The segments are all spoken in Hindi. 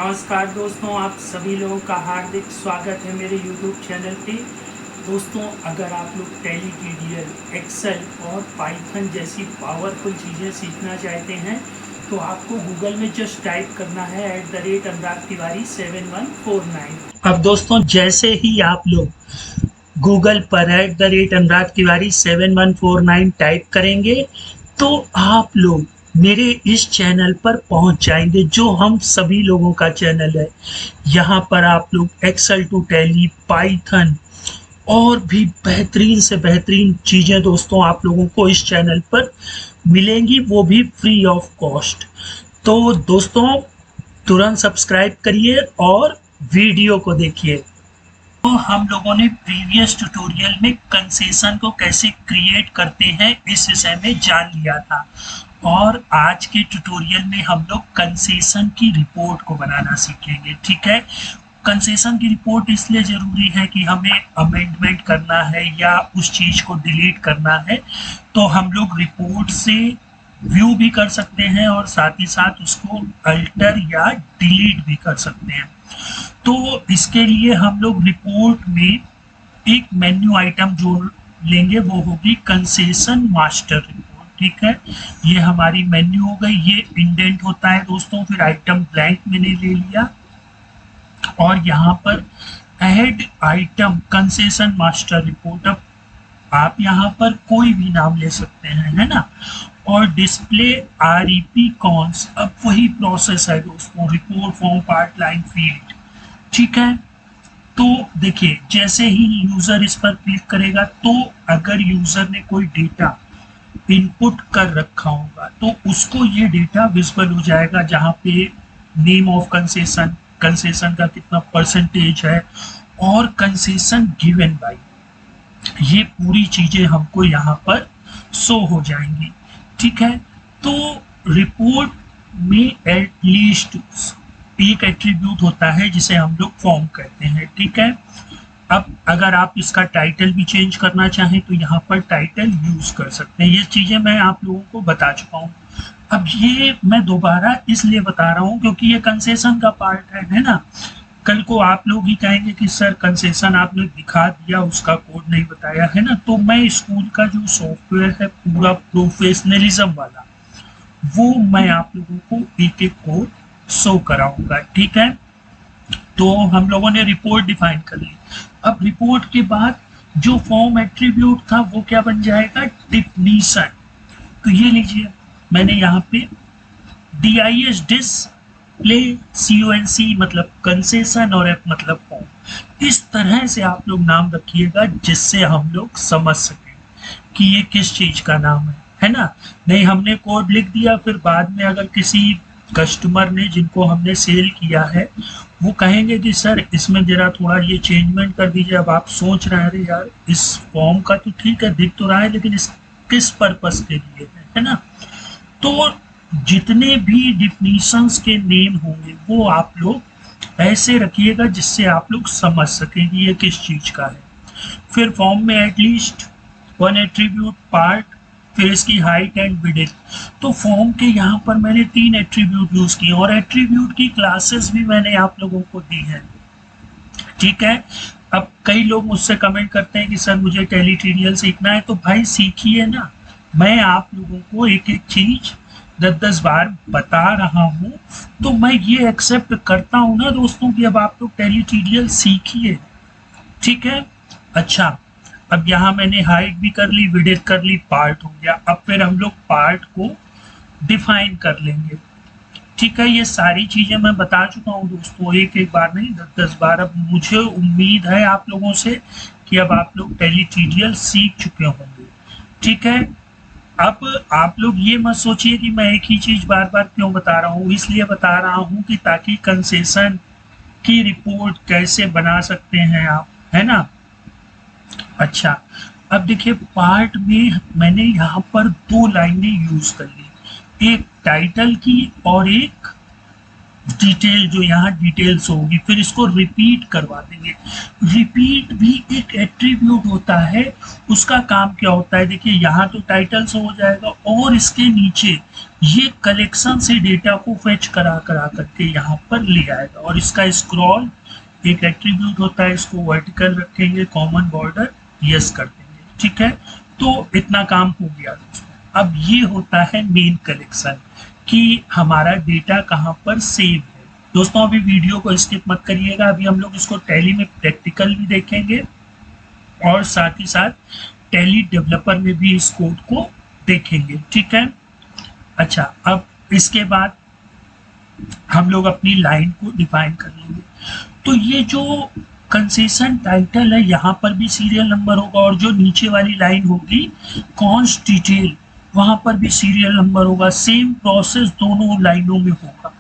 नमस्कार दोस्तों, आप सभी लोगों का हार्दिक स्वागत है मेरे YouTube चैनल पे। दोस्तों, अगर आप लोग टैली, टीडीएल, एक्सेल और पाइथन जैसी पावरफुल चीज़ें सीखना चाहते हैं तो आपको गूगल में जस्ट टाइप करना है @अनुराग तिवारी 7149। अब दोस्तों, जैसे ही आप लोग गूगल पर @अनुराग तिवारी 7149 टाइप करेंगे तो आप लोग मेरे इस चैनल पर पहुंच जाएंगे, जो हम सभी लोगों का चैनल है। यहाँ पर आप लोग एक्सेल टू टैली, पाइथन और भी बेहतरीन से बेहतरीन चीज़ें दोस्तों आप लोगों को इस चैनल पर मिलेंगी, वो भी फ्री ऑफ कॉस्ट। तो दोस्तों, तुरंत सब्सक्राइब करिए और वीडियो को देखिए। तो हम लोगों ने प्रीवियस ट्यूटोरियल में कंसेशन को कैसे क्रिएट करते हैं इस विषय में जान लिया था, और आज के ट्यूटोरियल में हम लोग कंसेशन की रिपोर्ट को बनाना सीखेंगे। ठीक है, कंसेशन की रिपोर्ट इसलिए ज़रूरी है कि हमें अमेंडमेंट करना है या उस चीज़ को डिलीट करना है, तो हम लोग रिपोर्ट से व्यू भी कर सकते हैं और साथ ही साथ उसको अल्टर या डिलीट भी कर सकते हैं। तो इसके लिए हम लोग रिपोर्ट में एक मेन्यू आइटम जोड़ लेंगे, वो होगी कंसेशन मास्टर रिपोर्ट। ठीक है, ये हमारी मेन्यू हो गई। ये इंडेंट होता है दोस्तों, फिर आइटम ब्लैंक मैंने ले लिया और यहाँ पर add item concession master report. अब आप यहाँ पर कोई भी नाम ले सकते हैं, है ना। और डिस्प्ले REP कॉन्स, अब वही प्रोसेस है दोस्तों, report form part line field. ठीक है, तो देखिए जैसे ही यूजर इस पर क्लिक करेगा तो अगर यूजर ने कोई डेटा इनपुट कर रखा होगा तो उसको ये डेटा विजिबल हो जाएगा, जहाँ पे नेम ऑफ कंसेशन, कंसेशन का कितना परसेंटेज है और कंसेशन गिवन बाय, ये पूरी चीजें हमको यहाँ पर शो हो जाएंगी। ठीक है, तो रिपोर्ट में एटलीस्ट एक एट्रीब्यूट होता है जिसे हम लोग फॉर्म कहते हैं। ठीक है, अब अगर आप इसका टाइटल भी चेंज करना चाहें तो यहाँ पर टाइटल यूज कर सकते हैं। ये चीजें मैं आप लोगों को बता चुका हूँ। अब ये मैं दोबारा इसलिए बता रहा हूँ क्योंकि ये कंसेशन का पार्ट है ना। कल को आप लोग ही कहेंगे कि सर कंसेशन आपने दिखा दिया, उसका कोड नहीं बताया, है ना। तो मैं स्कूल का जो सॉफ्टवेयर है पूरा प्रोफेशनलिज्म वाला, वो मैं आप लोगों को एक एक कोड शो कराऊंगा। ठीक है, तो हम लोगों ने रिपोर्ट डिफाइन कर ली। अब रिपोर्ट के बाद जो फॉर्म एट्रीब्यूट था वो क्या बन जाएगा, डिफिनीशन। तो ये लीजिए, मैंने यहाँ पे DIS डिस्प्ले CONC मतलब कंसेशन और F मतलब फॉर्म, इस तरह से आप लोग नाम रखिएगा जिससे हम लोग समझ सकें कि ये किस चीज का नाम है ना। नहीं हमने कोड लिख दिया, फिर बाद में अगर किसी कस्टमर ने जिनको हमने सेल किया है वो कहेंगे कि सर इसमें जरा थोड़ा ये चेंजमेंट कर दीजिए। अब आप सोच रहे हैं यार इस फॉर्म का तो ठीक है दिख तो रहा है, लेकिन इस किस पर्पस के लिए है ना। तो जितने भी डिफिनीशंस के नेम होंगे वो आप लोग ऐसे रखिएगा जिससे आप लोग समझ सकें कि ये किस चीज का है। फिर फॉर्म में एटलीस्ट वन एट्रीब्यूट पार्ट, फिर इसकी हाइट एंड विड्थ। तो फॉर्म के यहाँ पर मैंने 3 एट्रीब्यूट यूज किए और एट्रीब्यूट की क्लासेस भी मैंने आप लोगों को दी है। ठीक है, अब कई लोग मुझसे कमेंट करते हैं कि सर मुझे टैली टीडीएल सीखना है, तो भाई सीखिए ना। मैं आप लोगों को एक एक चीज 10-10 बार बता रहा हूँ, तो मैं ये एक्सेप्ट करता हूँ ना दोस्तों कि अब आप लोग टैली टीडीएल सीखिए। ठीक है, अच्छा अब यहाँ मैंने हाइट भी कर ली, विड्थ कर ली, पार्ट हो गया। अब फिर हम लोग पार्ट को डिफाइन कर लेंगे। ठीक है, ये सारी चीजें मैं बता चुका हूँ दोस्तों, एक एक बार नहीं 10-10 बार। अब मुझे उम्मीद है आप लोगों से कि अब आप लोग टैली टीडीएल सीख चुके होंगे। ठीक है, अब आप लोग ये मत सोचिए कि मैं एक ही चीज बार बार क्यों बता रहा हूँ। इसलिए बता रहा हूँ कि ताकि कंसेशन की रिपोर्ट कैसे बना सकते हैं आप, है ना। अच्छा, अब देखिए पार्ट में मैंने यहाँ पर 2 लाइनें यूज कर ली, एक टाइटल की और एक डिटेल जो यहाँ डिटेल्स होगी, फिर इसको रिपीट करवा देंगे। रिपीट भी एक एट्रीब्यूट होता है, उसका काम क्या होता है, देखिए यहाँ तो टाइटल्स हो जाएगा और इसके नीचे ये कलेक्शन से डेटा को फेच करा करा करके यहाँ पर ले आएगा। और इसका स्क्रॉल एक एट्रीब्यूट होता है, इसको वर्टिकल रखेंगे, कॉमन बॉर्डर यस कर देंगे, ठीक है। तो इतना काम हो गया दोस्तों। अब ये होता है मेन कलेक्शन कि हमारा डेटा कहाँ पर सेव है। दोस्तों अभी वीडियो को स्किप मत करिएगा, अभी हम लोग इसको टैली में प्रैक्टिकल भी देखेंगे और साथ ही साथ टैली डेवलपर में भी इस कोड को देखेंगे, ठीक है। अच्छा, अब इसके बाद हम लोग अपनी लाइन को डिफाइन कर लेंगे। तो ये जो कंसेशन टाइटल है यहाँ पर भी सीरियल नंबर होगा और जो नीचे वाली लाइन होगी कॉन्स्ट डिटेल, वहां पर भी सीरियल नंबर होगा। सेम प्रोसेस दोनों लाइनों में होगा।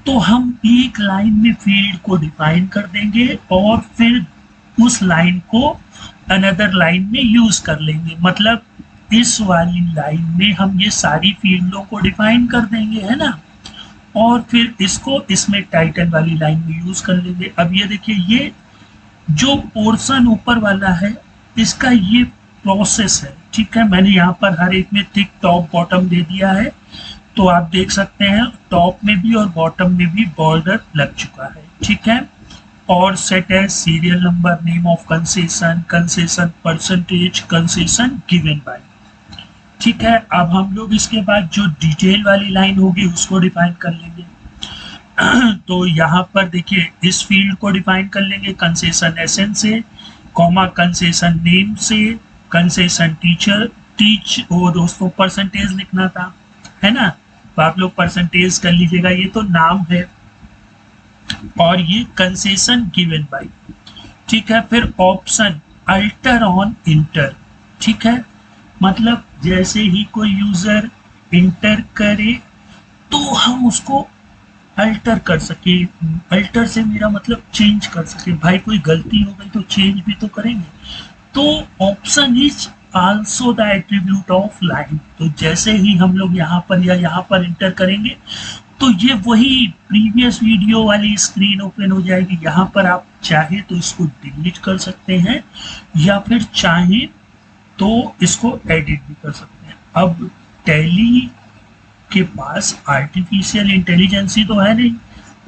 तो हम एक लाइन में फील्ड को डिफाइन कर देंगे और फिर उस लाइन को अनदर लाइन में यूज कर लेंगे। मतलब इस वाली लाइन में हम ये सारी फील्डों को डिफाइन कर देंगे, है ना, और फिर इसको इसमें टाइटल वाली लाइन में यूज कर लेंगे। अब ये देखिए, ये जो पोर्शन ऊपर वाला है इसका ये प्रोसेस है, ठीक है। मैंने यहाँ पर हर एक में थिक टॉप बॉटम दे दिया है, तो आप देख सकते हैं टॉप में भी और बॉटम में भी बॉर्डर लग चुका है, ठीक है। और सेट है serial number, name of concession, concession percentage, concession given by, ठीक है। अब हम लोग इसके बाद जो डिटेल वाली लाइन होगी उसको डिफाइन कर लेंगे। तो यहाँ पर देखिए इस फील्ड को डिफाइन कर लेंगे कंसेशन एसएन से, कॉमा कंसेशन नेम से, कंसेशन टीचर वो दोस्तों परसेंटेज लिखना था, है ना, तो आप लोग परसेंटेज कर लीजिएगा, ये तो नाम है। और ये कंसेशन गिवन बाय, ठीक है। फिर ऑप्शन अल्टर ऑन इंटर, ठीक है। मतलब जैसे ही कोई यूजर इंटर करे तो हम उसको अल्टर कर सके। अल्टर से मेरा मतलब चेंज कर सके, भाई कोई गलती हो गई तो चेंज भी तो करेंगे। तो option is also the attribute of line. तो जैसे ही हम लोग यहाँ पर या यहाँ पर इंटर करेंगे तो ये वही प्रीवियस वीडियो वाली स्क्रीन ओपन हो जाएगी। यहाँ पर आप चाहे तो इसको डिलीट कर सकते हैं या फिर चाहे तो इसको एडिट भी कर सकते हैं। अब टैली के पास आर्टिफिशियल इंटेलिजेंस ही तो है नहीं,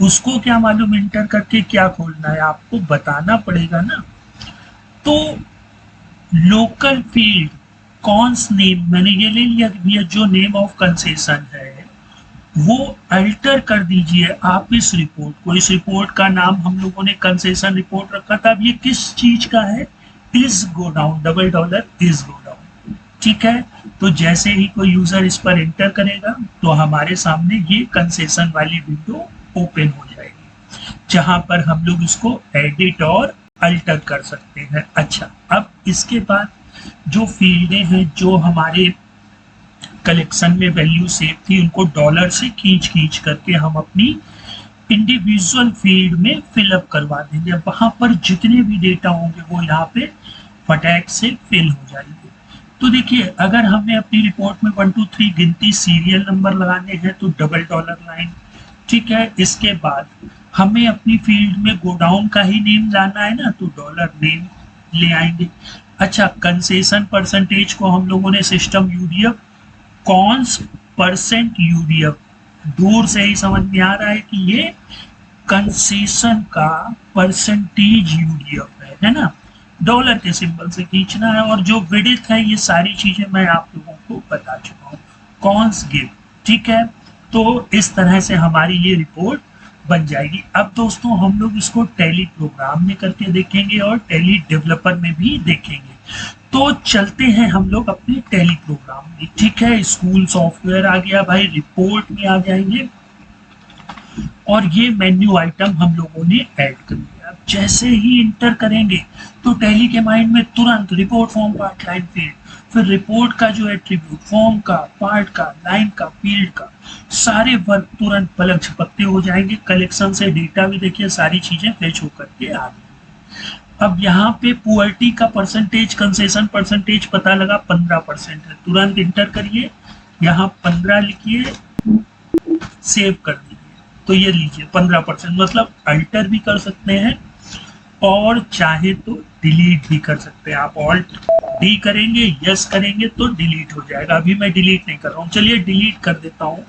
उसको क्या मालूम इंटर करके क्या खोलना है, आपको बताना पड़ेगा ना। तो लोकल फील्ड कॉन्स नेम मैंने ये ले लिया भैया, जो नेम ऑफ कंसेशन है वो अल्टर कर दीजिए आप इस रिपोर्ट को। इस रिपोर्ट का नाम हम लोगों ने कंसेशन रिपोर्ट रखा था। अब ये किस चीज का है, is go down, double dollar is go down, ठीक है। तो जैसे ही कोई यूजर इस पर एंटर करेगा तो हमारे सामने ये कंसेशन वाली विंडो ओपन हो जाएगी, जहां पर हम लोग इसको एडिट और अल्टर कर सकते हैं। अच्छा, अब इसके बाद जो फील्डें हैं जो हमारे कलेक्शन में वैल्यू सेव थी उनको डॉलर से खींच खींच करके हम अपनी इंडिविजुअल फील्ड में फिलअप करवा देंगे। वहां पर जितने भी डेटा होंगे वो यहाँ पे फटाक से फिल हो जाएंगे। तो देखिए, अगर हमें अपनी रिपोर्ट में 1 2 3 गिनती सीरियल नंबर लगाने हैं तो डबल डॉलर लाइन, ठीक है। इसके बाद हमें अपनी फील्ड में गोडाउन का ही नेम लाना है ना, तो डॉलर नेम ले आएंगे। अच्छा, कंसेशन परसेंटेज को हम लोगों ने system UDF cons percent UDF, दूर से ही समझ में आ रहा है कि ये कंसेशन का परसेंटेज यूडीएफ है ना, डॉलर के सिंबल से खींचना है। और जो विड्थ है ये सारी चीजें मैं आप लोगों को बता चुका हूँ, कॉन्स गिव, ठीक है। तो इस तरह से हमारी ये रिपोर्ट बन जाएगी। अब दोस्तों हम लोग इसको टैली प्रोग्राम में करके देखेंगे और टैली डेवलपर में भी देखेंगे। तो चलते हैं हम लोग अपने टैली प्रोग्राम में, ठीक है। स्कूल सॉफ्टवेयर आ गया भाई, रिपोर्ट में आ जाएंगे और ये मेन्यू आइटम हम लोगों ने ऐड कर दिया। अब जैसे ही इंटर करेंगे तो टैली के माइंड में तुरंत report form part line field, फिर रिपोर्ट का जो एट्रीब्यूट, फॉर्म का, पार्ट का, लाइन का, फील्ड का, सारे वर्क तुरंत पलक झपकते हो जाएंगे। कलेक्शन से डेटा भी देखिए सारी चीजें फेच होकर के आ गई। अब यहाँ पे पुअर्टी का परसेंटेज, कंसेशन परसेंटेज पता लगा 15% है, तुरंत इंटर करिए, यहाँ 15 लिखिए, सेव कर दीजिए, तो ये लीजिए 15%, मतलब अल्टर भी कर सकते हैं और चाहे तो डिलीट भी कर सकते हैं। आप ऑल्ट डी करेंगे, यस करेंगे तो डिलीट हो जाएगा। अभी मैं डिलीट नहीं कर रहा हूँ, चलिए डिलीट कर देता हूँ,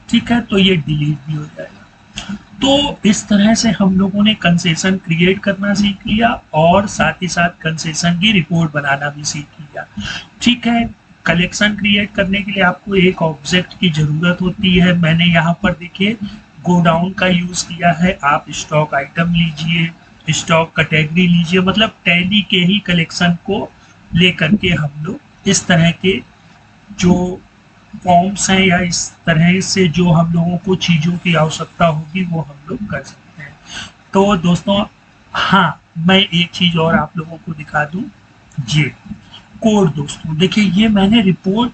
ठीक है, तो ये डिलीट भी हो जाएगा। तो इस तरह से हम लोगों ने कंसेशन क्रिएट करना सीख लिया और साथ ही साथ कंसेशन की रिपोर्ट बनाना भी सीख लिया, ठीक है। कलेक्शन क्रिएट करने के लिए आपको एक ऑब्जेक्ट की जरूरत होती है। मैंने यहाँ पर देखिए गोडाउन का यूज किया है। आप स्टॉक आइटम लीजिए, स्टॉक कैटेगरी लीजिए, मतलब टैली के ही कलेक्शन को लेकर के हम लोग इस तरह के जो फॉर्म्स हैं या इस तरह से जो हम लोगों को चीज़ों की आवश्यकता होगी वो हम लोग कर सकते हैं। तो दोस्तों हाँ, मैं एक चीज़ और आप लोगों को दिखा दूं, ये कोड दोस्तों देखिए, ये मैंने रिपोर्ट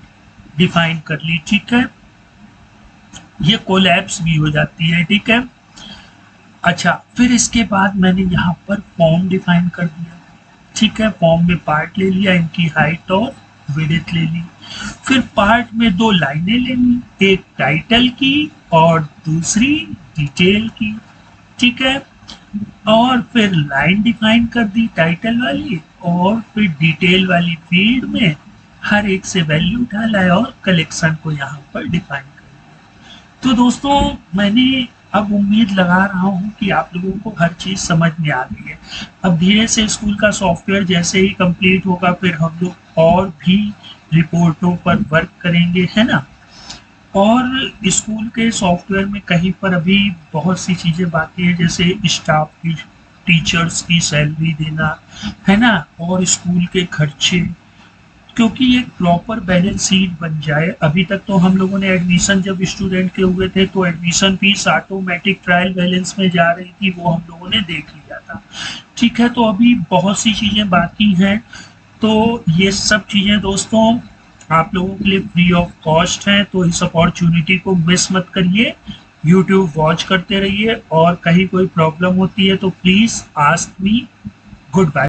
डिफाइन कर ली, ठीक है, ये कोलैप्स भी हो जाती है, ठीक है। अच्छा, फिर इसके बाद मैंने यहाँ पर फॉर्म डिफाइन कर दिया, ठीक है। फॉर्म में पार्ट ले लिया, इनकी हाइट और विड्थ ले ली। फिर पार्ट में 2 लाइनें लेनी, एक टाइटल की और दूसरी डिटेल की, ठीक है। और फिर लाइन डिफाइन कर दी टाइटल वाली और फिर डिटेल वाली फील्ड में हर एक से वैल्यू डाला है और कलेक्शन को यहाँ पर डिफाइन कर दिया। तो दोस्तों मैंने अब उम्मीद लगा रहा हूँ कि आप लोगों को हर चीज़ समझ में आ गई है। अब धीरे से स्कूल का सॉफ्टवेयर जैसे ही कंप्लीट होगा फिर हम लोग और भी रिपोर्टों पर वर्क करेंगे, है ना। और स्कूल के सॉफ्टवेयर में कहीं पर अभी बहुत सी चीज़ें बाकी है, जैसे स्टाफ की, टीचर्स की सैलरी देना, है ना, और स्कूल के खर्चे, क्योंकि एक प्रॉपर बैलेंस शीट बन जाए। अभी तक तो हम लोगों ने एडमिशन जब स्टूडेंट के हुए थे तो admission fees automatic trial balance में जा रही थी, वो हम लोगों ने देख लिया था, ठीक है। तो अभी बहुत सी चीज़ें बाकी हैं, तो ये सब चीज़ें दोस्तों आप लोगों के लिए फ्री ऑफ कॉस्ट हैं, तो इस अपॉर्चुनिटी को मिस मत करिए। यूट्यूब वॉच करते रहिए और कहीं कोई प्रॉब्लम होती है तो please ask me. Good bye.